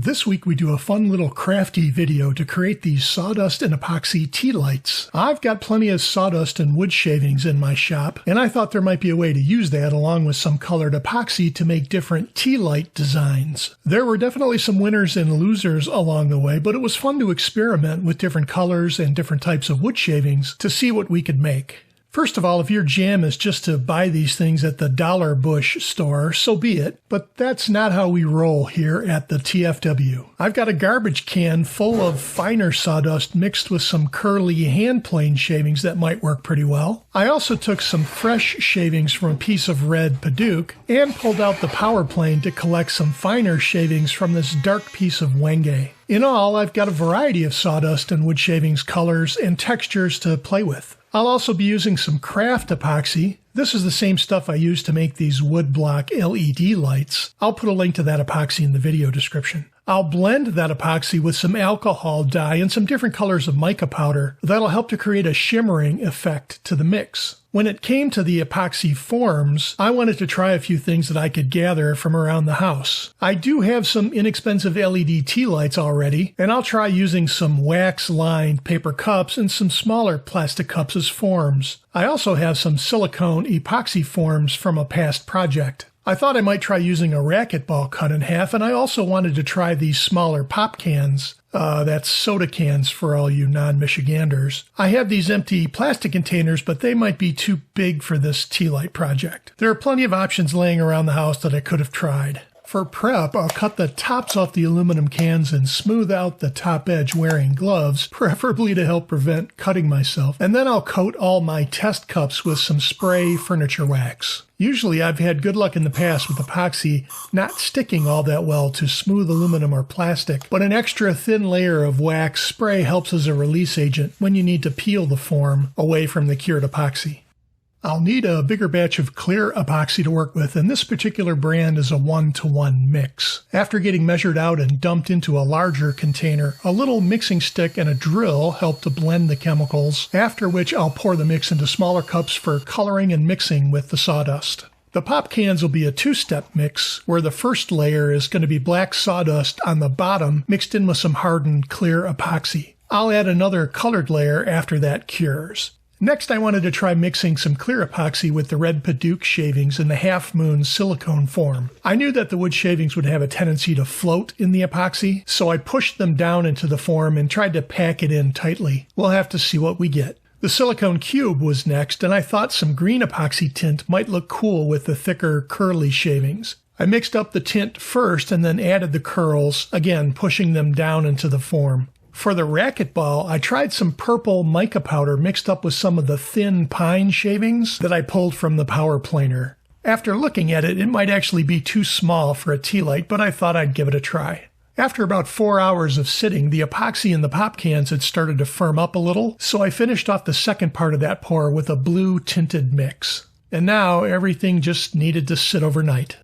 This week we do a fun little crafty video to create these sawdust and epoxy tea lights. I've got plenty of sawdust and wood shavings in my shop, and I thought there might be a way to use that along with some colored epoxy to make different tea light designs. There were definitely some winners and losers along the way, but it was fun to experiment with different colors and different types of wood shavings to see what we could make. First of all, if your jam is just to buy these things at the Dollar Bush store, so be it. But that's not how we roll here at the TFW. I've got a garbage can full of finer sawdust mixed with some curly hand plane shavings that might work pretty well. I also took some fresh shavings from a piece of red Paduke and pulled out the power plane to collect some finer shavings from this dark piece of Wenge. In all, I've got a variety of sawdust and wood shavings colors and textures to play with. I'll also be using some craft epoxy. This is the same stuff I use to make these wood block LED lights. I'll put a link to that epoxy in the video description. I'll blend that epoxy with some alcohol dye and some different colors of mica powder. That'll help to create a shimmering effect to the mix. When it came to the epoxy forms, I wanted to try a few things that I could gather from around the house. I do have some inexpensive LED tea lights already, and I'll try using some wax-lined paper cups and some smaller plastic cups as forms. I also have some silicone epoxy forms from a past project. I thought I might try using a racquetball cut in half, and I also wanted to try these smaller pop cans. That's soda cans for all you non-Michiganders. I have these empty plastic containers, but they might be too big for this tea light project. There are plenty of options laying around the house that I could have tried. For prep, I'll cut the tops off the aluminum cans and smooth out the top edge wearing gloves, preferably to help prevent cutting myself. And then I'll coat all my test cups with some spray furniture wax. Usually I've had good luck in the past with epoxy not sticking all that well to smooth aluminum or plastic, but an extra thin layer of wax spray helps as a release agent when you need to peel the form away from the cured epoxy. I'll need a bigger batch of clear epoxy to work with, and this particular brand is a 1-to-1 mix. After getting measured out and dumped into a larger container, a little mixing stick and a drill help to blend the chemicals, after which I'll pour the mix into smaller cups for coloring and mixing with the sawdust. The pop cans will be a two-step mix, where the first layer is going to be black sawdust on the bottom mixed in with some hardened clear epoxy. I'll add another colored layer after that cures. Next, I wanted to try mixing some clear epoxy with the red Paduke shavings in the Half Moon silicone form. I knew that the wood shavings would have a tendency to float in the epoxy, so I pushed them down into the form and tried to pack it in tightly. We'll have to see what we get. The silicone cube was next, and I thought some green epoxy tint might look cool with the thicker curly shavings. I mixed up the tint first and then added the curls, again pushing them down into the form. For the racquetball, I tried some purple mica powder mixed up with some of the thin pine shavings that I pulled from the power planer. After looking at it, it might actually be too small for a tea light, but I thought I'd give it a try. After about 4 hours of sitting, the epoxy in the pop cans had started to firm up a little, so I finished off the second part of that pour with a blue tinted mix. And now everything just needed to sit overnight.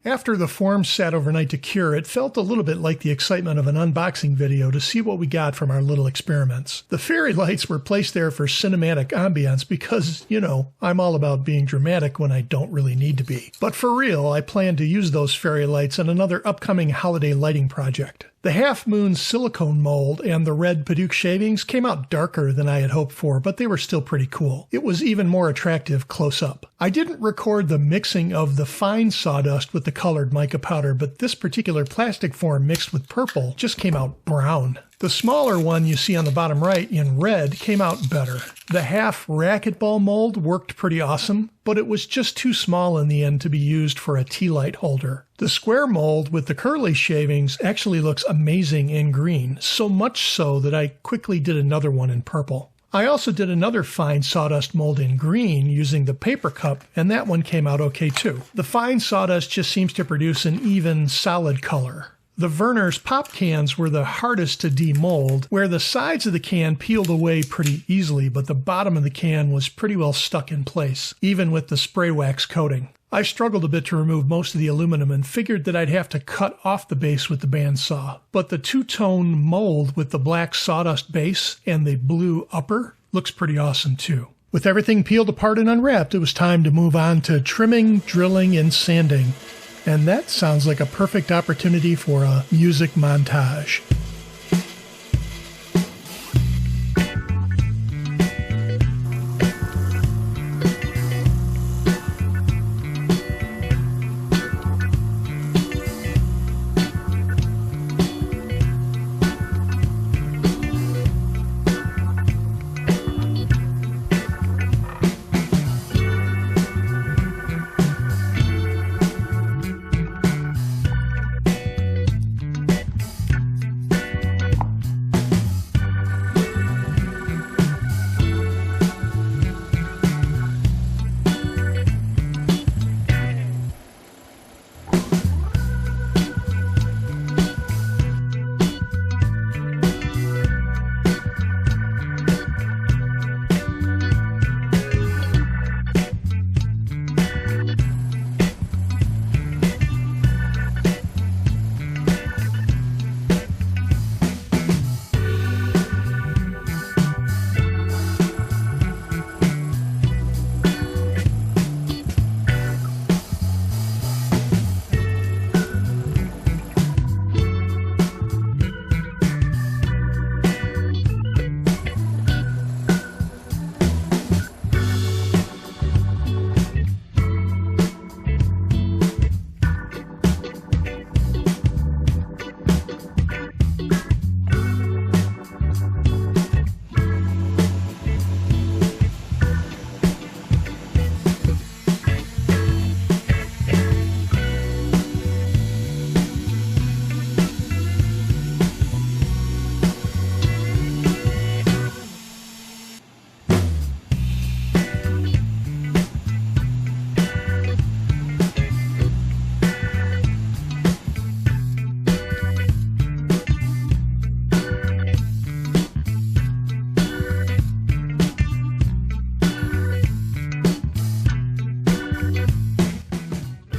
After the forms sat overnight to cure, it felt a little bit like the excitement of an unboxing video to see what we got from our little experiments. The fairy lights were placed there for cinematic ambience because, you know, I'm all about being dramatic when I don't really need to be. But for real, I plan to use those fairy lights in another upcoming holiday lighting project. The Half Moon silicone mold and the red Paduke shavings came out darker than I had hoped for, but they were still pretty cool. It was even more attractive close up. I didn't record the mixing of the fine sawdust with the colored mica powder, but this particular plastic form mixed with purple just came out brown. The smaller one you see on the bottom right in red came out better. The half racquetball mold worked pretty awesome, but it was just too small in the end to be used for a tea light holder. The square mold with the curly shavings actually looks amazing in green, so much so that I quickly did another one in purple. I also did another fine sawdust mold in green using the paper cup, and that one came out okay too. The fine sawdust just seems to produce an even, solid color. The Verner's pop cans were the hardest to demold, where the sides of the can peeled away pretty easily, but the bottom of the can was pretty well stuck in place, even with the spray wax coating. I struggled a bit to remove most of the aluminum and figured that I'd have to cut off the base with the bandsaw. But the two-tone mold with the black sawdust base and the blue upper looks pretty awesome too. With everything peeled apart and unwrapped, it was time to move on to trimming, drilling, and sanding. And that sounds like a perfect opportunity for a music montage.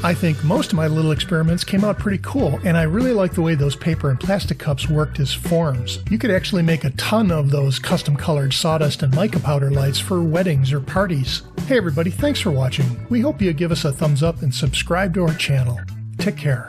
I think most of my little experiments came out pretty cool, and I really like the way those paper and plastic cups worked as forms. You could actually make a ton of those custom colored sawdust and mica powder lights for weddings or parties. Hey everybody, thanks for watching. We hope you give us a thumbs up and subscribe to our channel. Take care.